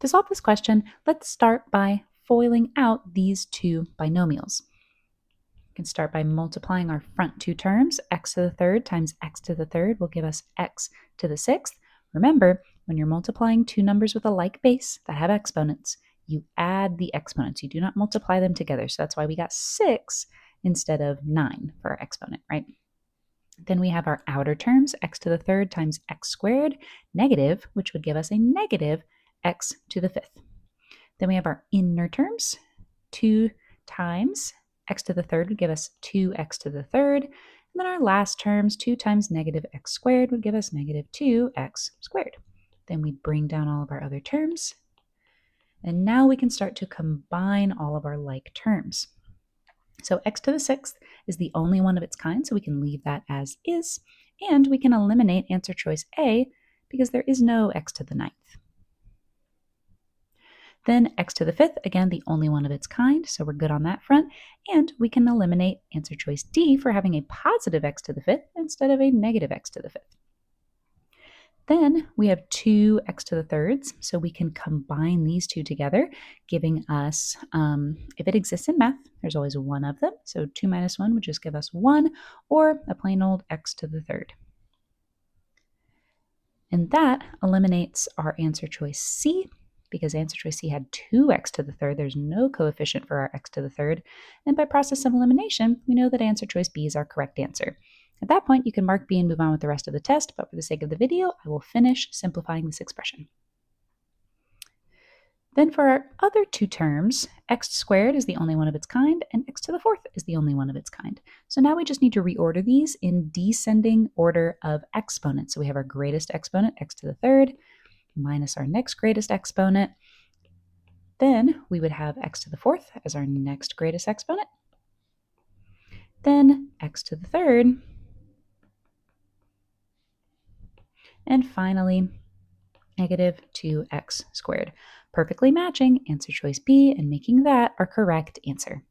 To solve this question, let's start by FOILing out these two binomials. We can start by multiplying our front two terms. X to the third times x to the third will give us x to the sixth. Remember, when you're multiplying two numbers with a like base that have exponents, you add the exponents. You do not multiply them together. So that's why we got 6 instead of 9 for our exponent, right? Then we have our outer terms, x to the third times x squared, negative, which would give us a negative x to the fifth. Then we have our inner terms, 2 times x to the third would give us 2x to the third. And then our last terms, 2 times negative x squared would give us negative 2x squared. Then we bring down all of our other terms. And now we can start to combine all of our like terms. So x to the sixth is the only one of its kind, so we can leave that as is. And we can eliminate answer choice A because there is no x to the ninth. Then x to the fifth, again, the only one of its kind, so we're good on that front. And we can eliminate answer choice D for having a positive x to the fifth instead of a negative x to the fifth. Then we have 2x to the thirds, so we can combine these two together, giving us, if it exists in math, there's always one of them. So 2 minus 1 would just give us 1, or a plain old x to the third. And that eliminates our answer choice C, because answer choice C had 2x to the third. There's no coefficient for our x to the third. And by process of elimination, we know that answer choice B is our correct answer. At that point, you can mark B and move on with the rest of the test, but for the sake of the video, I will finish simplifying this expression. Then for our other two terms, x squared is the only one of its kind, and x to the fourth is the only one of its kind. So now we just need to reorder these in descending order of exponents. So we have our greatest exponent, x to the third, minus our next greatest exponent. Then we would have x to the fourth as our next greatest exponent. Then x to the third. And finally, negative 2x squared, perfectly matching answer choice B and making that our correct answer.